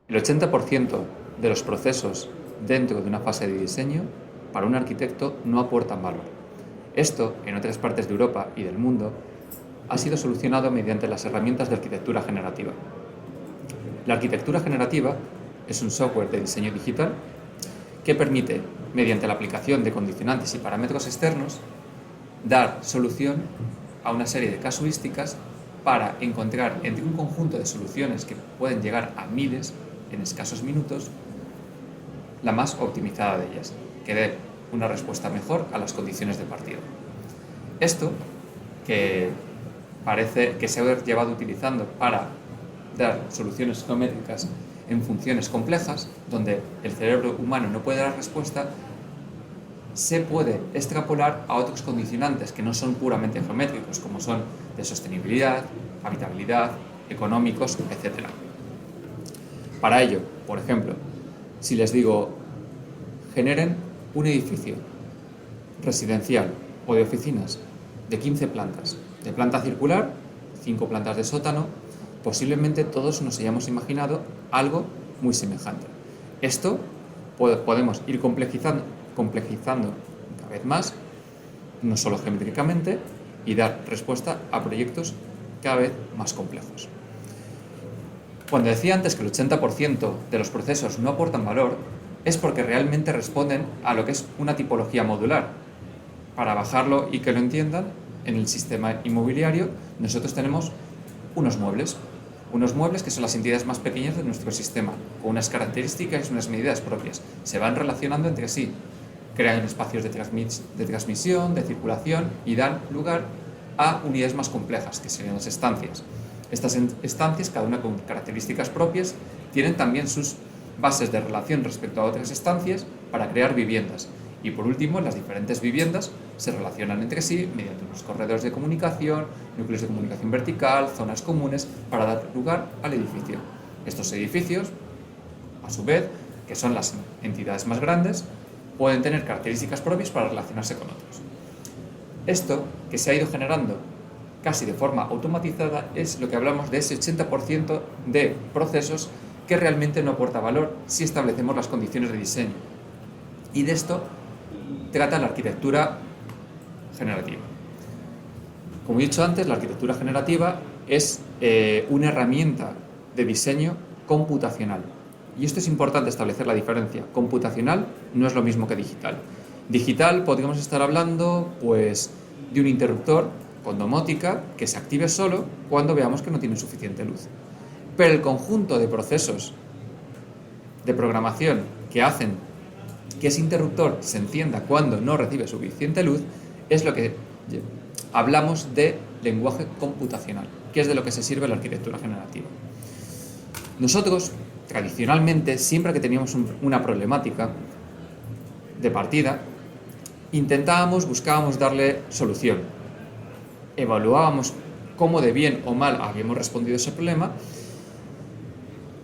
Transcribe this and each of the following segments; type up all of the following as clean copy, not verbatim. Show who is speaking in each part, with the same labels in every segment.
Speaker 1: El 80% de los procesos dentro de una fase de diseño para un arquitecto no aportan valor. Esto, en otras partes de Europa y del mundo, ha sido solucionado mediante las herramientas de arquitectura generativa. La arquitectura generativa es un software de diseño digital que permite, mediante la aplicación de condicionantes y parámetros externos, dar solución a una serie de casuísticas para encontrar entre un conjunto de soluciones que pueden llegar a miles en escasos minutos, la más optimizada de ellas, que dé una respuesta mejor a las condiciones de partida. Esto, que parece que se ha llevado utilizando para dar soluciones geométricas en funciones complejas, donde el cerebro humano no puede dar respuesta, se puede extrapolar a otros condicionantes que no son puramente geométricos, como son de sostenibilidad, habitabilidad, económicos, etc. Para ello, por ejemplo, si les digo, generen un edificio residencial o de oficinas de 15 plantas, de planta circular, 5 plantas de sótano, posiblemente todos nos hayamos imaginado algo muy semejante. Esto podemos ir complejizando cada vez más, no solo geométricamente, y dar respuesta a proyectos cada vez más complejos. Cuando decía antes que el 80% de los procesos no aportan valor, es porque realmente responden a lo que es una tipología modular. Para bajarlo y que lo entiendan, en el sistema inmobiliario nosotros tenemos unos muebles que son las entidades más pequeñas de nuestro sistema, con unas características y unas medidas propias. Se van relacionando entre sí, crean espacios de transmisión, de circulación y dan lugar a unidades más complejas, que serían las estancias. Estas estancias, cada una con características propias, tienen también sus bases de relación respecto a otras estancias para crear viviendas. Y por último, las diferentes viviendas se relacionan entre sí mediante unos corredores de comunicación, núcleos de comunicación vertical, zonas comunes, para dar lugar al edificio. Estos edificios, a su vez, que son las entidades más grandes, pueden tener características propias para relacionarse con otros. Esto, que se ha ido generando casi de forma automatizada, es lo que hablamos de ese 80% de procesos que realmente no aporta valor si establecemos las condiciones de diseño. Y de esto trata la arquitectura generativa. Como he dicho antes, la arquitectura generativa es una herramienta de diseño computacional. Y esto es importante establecer la diferencia. Computacional no es lo mismo que digital. Digital podríamos estar hablando pues, de un interruptor con domótica que se active solo cuando veamos que no tiene suficiente luz. Pero el conjunto de procesos de programación que hacen que ese interruptor se encienda cuando no recibe suficiente luz es lo que hablamos de lenguaje computacional, que es de lo que se sirve la arquitectura generativa. Nosotros, tradicionalmente, siempre que teníamos una problemática de partida, buscábamos darle solución. Evaluábamos cómo de bien o mal habíamos respondido a ese problema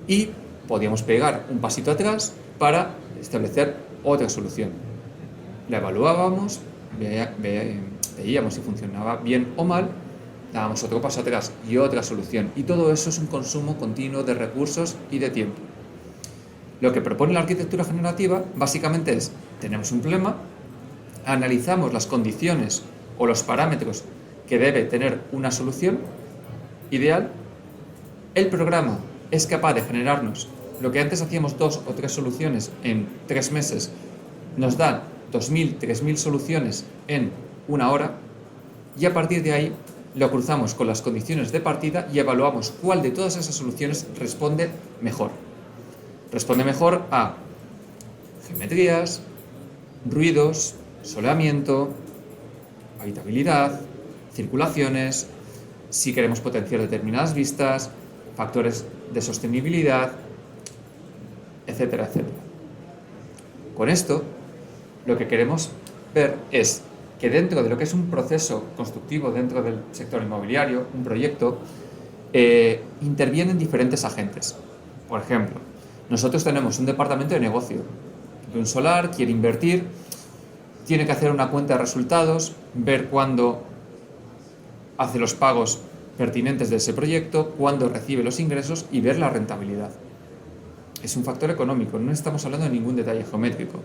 Speaker 1: y podíamos pegar un pasito atrás para establecer otra solución. La evaluábamos, veíamos si funcionaba bien o mal, dábamos otro paso atrás y otra solución. Y todo eso es un consumo continuo de recursos y de tiempo. Lo que propone la arquitectura generativa básicamente es, tenemos un problema, analizamos las condiciones o los parámetros que debe tener una solución ideal, el programa es capaz de generarnos lo que antes hacíamos 2 o 3 soluciones en 3 meses, nos da 2.000, 3.000 soluciones en 1 hora y a partir de ahí lo cruzamos con las condiciones de partida y evaluamos cuál de todas esas soluciones responde mejor. Responde mejor a geometrías, ruidos, soleamiento, habitabilidad, circulaciones, si queremos potenciar determinadas vistas, factores de sostenibilidad, etcétera, etcétera. Con esto, lo que queremos ver es que dentro de lo que es un proceso constructivo dentro del sector inmobiliario, un proyecto, intervienen diferentes agentes. Por ejemplo, nosotros tenemos un departamento de negocio, de un solar, quiere invertir, tiene que hacer una cuenta de resultados, ver cuándo hace los pagos pertinentes de ese proyecto, cuándo recibe los ingresos y ver la rentabilidad. es un factor económico, no estamos hablando de ningún detalle geométrico.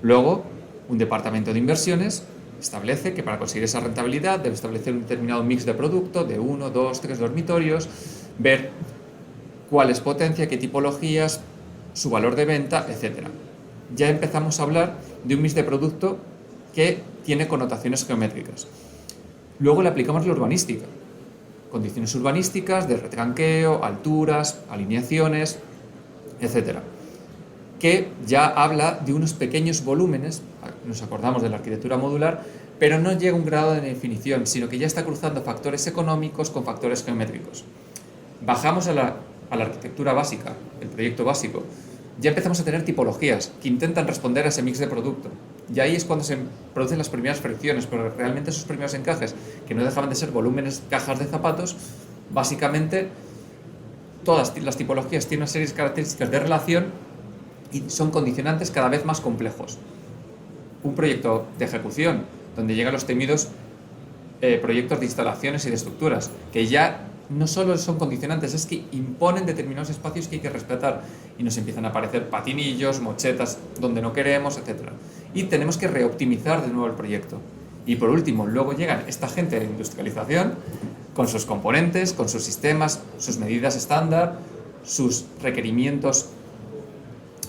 Speaker 1: Luego, un departamento de inversiones establece que para conseguir esa rentabilidad debe establecer un determinado mix de producto de 1, 2, 3 dormitorios, ver cuál es potencia, qué tipologías, su valor de venta, etc. Ya empezamos a hablar de un mix de producto que tiene connotaciones geométricas. Luego le aplicamos la urbanística, condiciones urbanísticas de retranqueo, alturas, alineaciones, etc., que ya habla de unos pequeños volúmenes, nos acordamos de la arquitectura modular, pero no llega a un grado de definición, sino que ya está cruzando factores económicos con factores geométricos. Bajamos a la arquitectura básica, el proyecto básico, ya empezamos a tener tipologías que intentan responder a ese mix de producto. Y ahí es cuando se producen las primeras fricciones, pero realmente esos primeros encajes, que no dejaban de ser volúmenes, cajas de zapatos, básicamente todas las tipologías tienen una serie de características de relación y son condicionantes cada vez más complejos. Un proyecto de ejecución, donde llegan los temidos proyectos de instalaciones y de estructuras, que ya no solo son condicionantes, es que imponen determinados espacios que hay que respetar y nos empiezan a aparecer patinillos, mochetas donde no queremos, etc. Y tenemos que reoptimizar de nuevo el proyecto. Y por último, luego llegan esta gente de industrialización con sus componentes, con sus sistemas, sus medidas estándar, sus requerimientos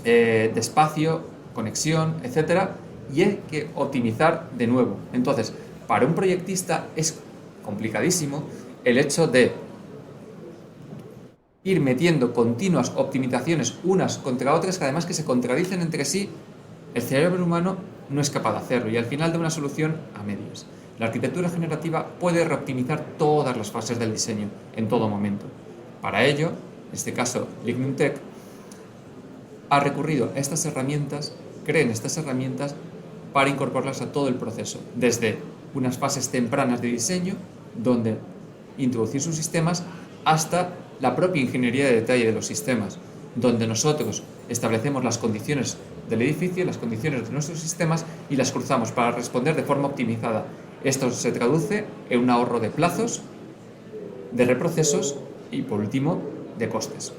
Speaker 1: de espacio, conexión, etc. Y hay que optimizar de nuevo. Entonces, para un proyectista es complicadísimo el hecho de ir metiendo continuas optimizaciones unas contra otras, que además que se contradicen entre sí. El cerebro humano no es capaz de hacerlo y al final da una solución a medias. La arquitectura generativa puede reoptimizar todas las fases del diseño en todo momento. Para ello, en este caso LignumTech ha recurrido a estas herramientas, creen estas herramientas para incorporarlas a todo el proceso, desde unas fases tempranas de diseño, donde introducir sus sistemas, hasta la propia ingeniería de detalle de los sistemas, donde nosotros establecemos las condiciones del edificio, las condiciones de nuestros sistemas y las cruzamos para responder de forma optimizada. Esto se traduce en un ahorro de plazos, de reprocesos y, por último, de costes.